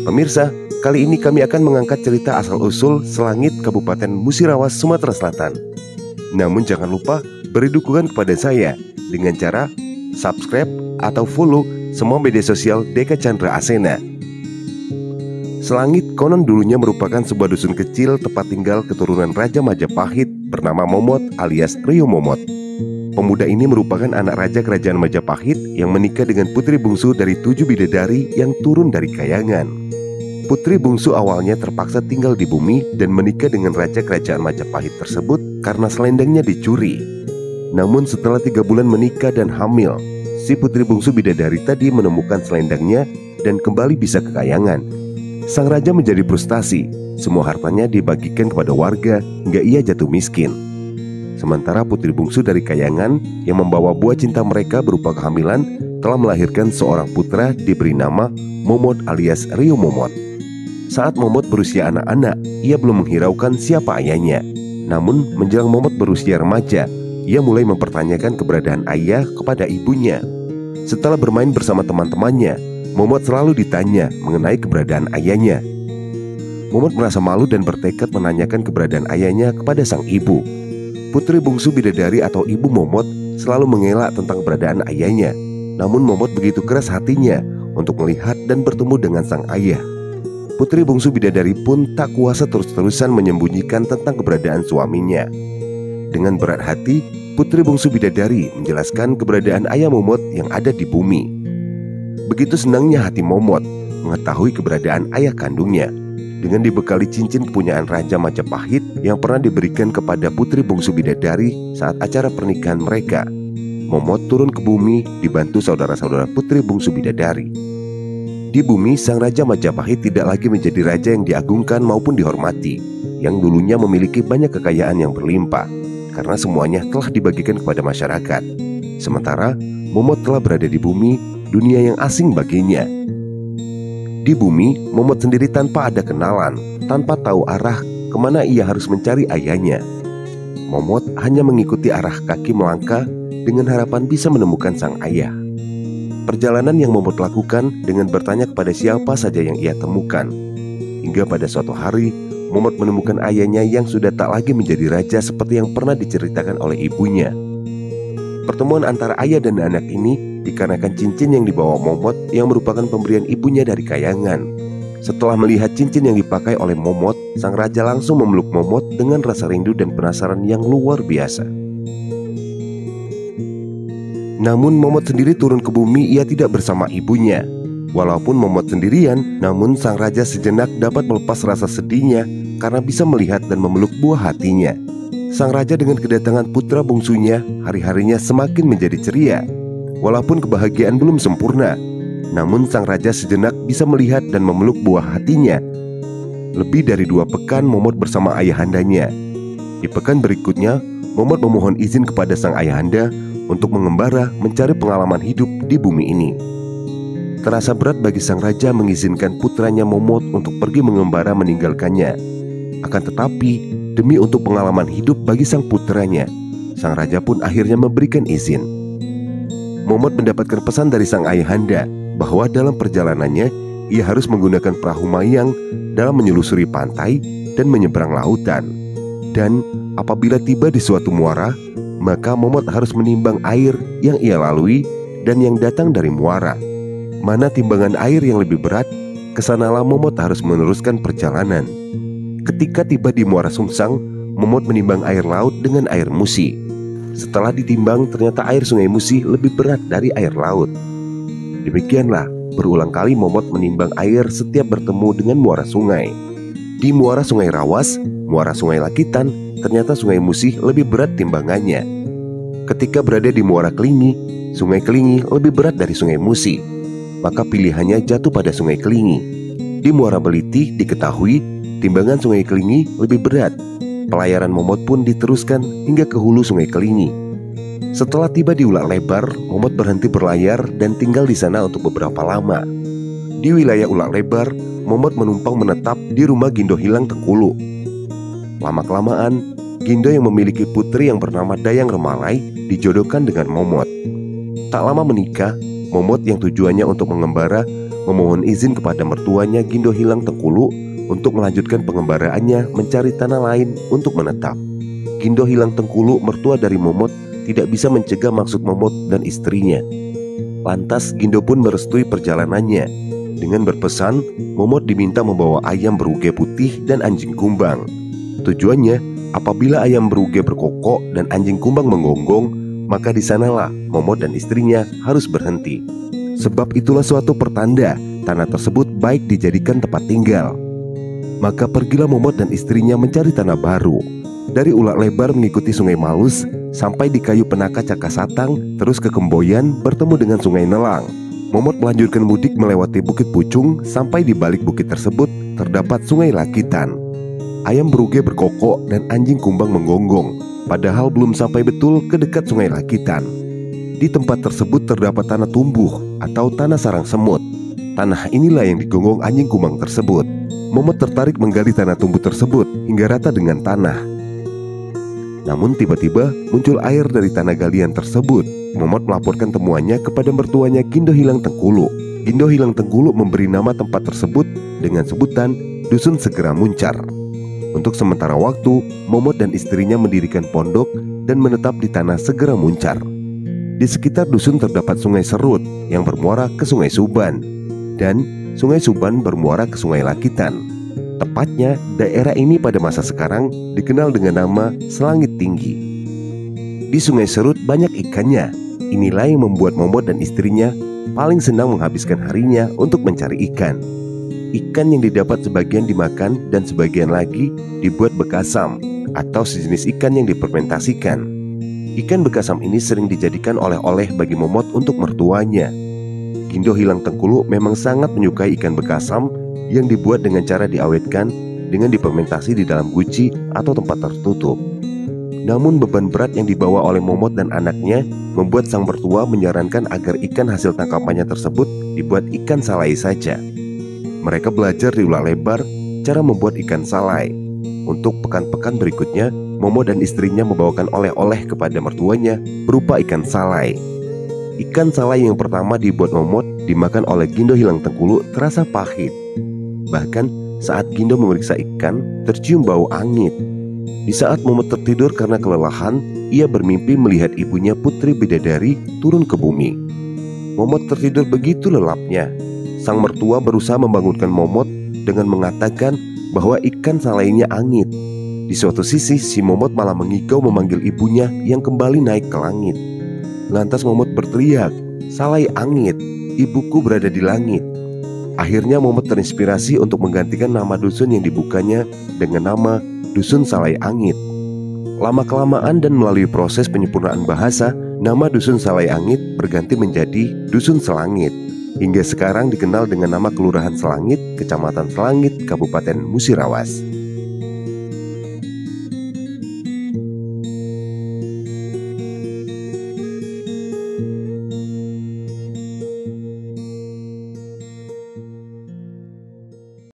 Pemirsa, kali ini kami akan mengangkat cerita asal-usul Selangit Kabupaten Musirawas, Sumatera Selatan. Namun jangan lupa beri dukungan kepada saya dengan cara subscribe atau follow semua media sosial Deka Chandra Asena. Selangit konon dulunya merupakan sebuah dusun kecil tempat tinggal keturunan Raja Majapahit bernama Momot alias Rio Momot. Pemuda ini merupakan anak raja kerajaan Majapahit yang menikah dengan putri bungsu dari 7 bidadari yang turun dari kayangan. Putri bungsu awalnya terpaksa tinggal di bumi dan menikah dengan raja kerajaan Majapahit tersebut karena selendangnya dicuri. Namun setelah 3 bulan menikah dan hamil, si putri bungsu bidadari tadi menemukan selendangnya dan kembali bisa ke kayangan. Sang raja menjadi frustasi, semua hartanya dibagikan kepada warga hingga ia jatuh miskin. Sementara putri bungsu dari kayangan yang membawa buah cinta mereka berupa kehamilan telah melahirkan seorang putra diberi nama Momot alias Rio Momot. Saat Momot berusia anak-anak, ia belum menghiraukan siapa ayahnya. Namun menjelang Momot berusia remaja, ia mulai mempertanyakan keberadaan ayah kepada ibunya. Setelah bermain bersama teman-temannya, Momot selalu ditanya mengenai keberadaan ayahnya. Momot merasa malu dan bertekad menanyakan keberadaan ayahnya kepada sang ibu. Putri bungsu bidadari atau ibu Momot selalu mengelak tentang keberadaan ayahnya. Namun Momot begitu keras hatinya untuk melihat dan bertemu dengan sang ayah. Putri bungsu bidadari pun tak kuasa terus-terusan menyembunyikan tentang keberadaan suaminya. Dengan berat hati, putri bungsu bidadari menjelaskan keberadaan ayah Momot yang ada di bumi. Begitu senangnya hati Momot mengetahui keberadaan ayah kandungnya. Dengan dibekali cincin kepunyaan Raja Majapahit yang pernah diberikan kepada putri bungsu bidadari saat acara pernikahan mereka, Momot turun ke bumi dibantu saudara-saudara putri bungsu bidadari. Di bumi, sang Raja Majapahit tidak lagi menjadi raja yang diagungkan maupun dihormati, yang dulunya memiliki banyak kekayaan yang berlimpah, karena semuanya telah dibagikan kepada masyarakat. Sementara Momot telah berada di bumi, dunia yang asing baginya. Di bumi, Momot sendiri tanpa ada kenalan, tanpa tahu arah kemana ia harus mencari ayahnya. Momot hanya mengikuti arah kaki melangkah dengan harapan bisa menemukan sang ayah. Perjalanan yang Momot lakukan dengan bertanya kepada siapa saja yang ia temukan. Hingga pada suatu hari, Momot menemukan ayahnya yang sudah tak lagi menjadi raja seperti yang pernah diceritakan oleh ibunya. Pertemuan antara ayah dan anak ini dikarenakan cincin yang dibawa Momot yang merupakan pemberian ibunya dari kayangan. Setelah melihat cincin yang dipakai oleh Momot, sang raja langsung memeluk Momot dengan rasa rindu dan penasaran yang luar biasa. Namun Momot sendiri turun ke bumi, ia tidak bersama ibunya. Walaupun Momot sendirian, namun sang raja sejenak dapat melepas rasa sedihnya karena bisa melihat dan memeluk buah hatinya. Sang raja dengan kedatangan putra bungsunya, hari-harinya semakin menjadi ceria. Walaupun kebahagiaan belum sempurna, namun sang raja sejenak bisa melihat dan memeluk buah hatinya. Lebih dari 2 pekan Momot bersama ayahandanya. Di pekan berikutnya, Momot memohon izin kepada sang ayahanda untuk mengembara mencari pengalaman hidup di bumi ini. Terasa berat bagi sang raja mengizinkan putranya Momot untuk pergi mengembara meninggalkannya. Akan tetapi, demi untuk pengalaman hidup bagi sang putranya, sang raja pun akhirnya memberikan izin. Momot mendapatkan pesan dari sang ayahanda bahwa dalam perjalanannya ia harus menggunakan perahu mayang dalam menyelusuri pantai dan menyeberang lautan. Dan apabila tiba di suatu muara, maka Momot harus menimbang air yang ia lalui dan yang datang dari muara. Mana timbangan air yang lebih berat, kesanalah Momot harus meneruskan perjalanan. Ketika tiba di muara Sungsang, Momot menimbang air laut dengan air Musi. Setelah ditimbang, ternyata air sungai Musi lebih berat dari air laut. Demikianlah, berulang kali Momot menimbang air setiap bertemu dengan muara sungai. Di muara sungai Rawas, muara sungai Lakitan, ternyata sungai Musi lebih berat timbangannya. Ketika berada di muara Kelingi, sungai Kelingi lebih berat dari sungai Musi. Maka pilihannya jatuh pada sungai Kelingi. Di muara Beliti diketahui timbangan sungai Kelingi lebih berat. Pelayaran Momot pun diteruskan hingga ke hulu sungai Kelingi. Setelah tiba di Ulak Lebar, Momot berhenti berlayar dan tinggal di sana untuk beberapa lama. Di wilayah Ulak Lebar, Momot menumpang menetap di rumah Gindo Hilang Tengkulu. Lama-kelamaan, Gindo yang memiliki putri yang bernama Dayang Remalai dijodohkan dengan Momot. Tak lama menikah, Momot yang tujuannya untuk mengembara memohon izin kepada mertuanya Gindo Hilang Tengkulu untuk melanjutkan pengembaraannya mencari tanah lain untuk menetap. Gindo Hilang Tengkulu, mertua dari Momot, tidak bisa mencegah maksud Momot dan istrinya. Lantas Gindo pun merestui perjalanannya dengan berpesan Momot diminta membawa ayam beruge putih dan anjing kumbang. Tujuannya, apabila ayam beruge berkokok dan anjing kumbang menggonggong, maka di sanalah Momot dan istrinya harus berhenti. Sebab itulah suatu pertanda tanah tersebut baik dijadikan tempat tinggal. Maka pergilah Momot dan istrinya mencari tanah baru. Dari Ulak Lebar mengikuti Sungai Malus sampai di Kayu Penaka Cakasatang, terus ke Kemboyan bertemu dengan Sungai Nelang. Momot melanjutkan mudik melewati Bukit Pucung sampai di balik bukit tersebut terdapat Sungai Lakitan. Ayam beruge berkokok dan anjing kumbang menggonggong, padahal belum sampai betul ke dekat Sungai Lakitan. Di tempat tersebut terdapat tanah tumbuh atau tanah sarang semut. Tanah inilah yang digonggong anjing kumbang tersebut. Momot tertarik menggali tanah tumbuh tersebut hingga rata dengan tanah. Namun tiba-tiba muncul air dari tanah galian tersebut. Momot melaporkan temuannya kepada mertuanya Gindo Hilang Tengkulu. Gindo Hilang Tengkulu memberi nama tempat tersebut dengan sebutan Dusun Segera Muncar. Untuk sementara waktu, Momot dan istrinya mendirikan pondok dan menetap di tanah Segera Muncar. Di sekitar dusun terdapat Sungai Serut yang bermuara ke Sungai Suban, dan Sungai Suban bermuara ke Sungai Lakitan. Tepatnya, daerah ini pada masa sekarang dikenal dengan nama Selangit Tinggi. Di Sungai Serut banyak ikannya. Inilah yang membuat Momot dan istrinya paling senang menghabiskan harinya untuk mencari ikan. Ikan yang didapat sebagian dimakan dan sebagian lagi dibuat bekasam atau sejenis ikan yang difermentasikan. Ikan bekasam ini sering dijadikan oleh-oleh bagi Momot untuk mertuanya. Gindo Hilang Tengkulu memang sangat menyukai ikan bekasam yang dibuat dengan cara diawetkan dengan difermentasi di dalam guci atau tempat tertutup. Namun beban berat yang dibawa oleh Momot dan anaknya membuat sang mertua menyarankan agar ikan hasil tangkapannya tersebut dibuat ikan salai saja. Mereka belajar di Ulak Lebar cara membuat ikan salai. Untuk pekan-pekan berikutnya, Momot dan istrinya membawakan oleh-oleh kepada mertuanya berupa ikan salai. Ikan salai yang pertama dibuat Momot dimakan oleh Gindo Hilang Tengkulu terasa pahit. Bahkan saat Gindo memeriksa ikan, tercium bau angit. Di saat Momot tertidur karena kelelahan, ia bermimpi melihat ibunya Putri Bidadari turun ke bumi. Momot tertidur begitu lelapnya. Sang mertua berusaha membangunkan Momot dengan mengatakan bahwa ikan salainya angit. Di suatu sisi, si Momot malah mengigau memanggil ibunya yang kembali naik ke langit. Lantas Momot berteriak, "Salai angit, ibuku berada di langit." Akhirnya Momot terinspirasi untuk menggantikan nama dusun yang dibukanya dengan nama Dusun Salai Angit. Lama-kelamaan dan melalui proses penyempurnaan bahasa, nama Dusun Salai Angit berganti menjadi Dusun Selangit. Hingga sekarang dikenal dengan nama Kelurahan Selangit, Kecamatan Selangit, Kabupaten Musirawas.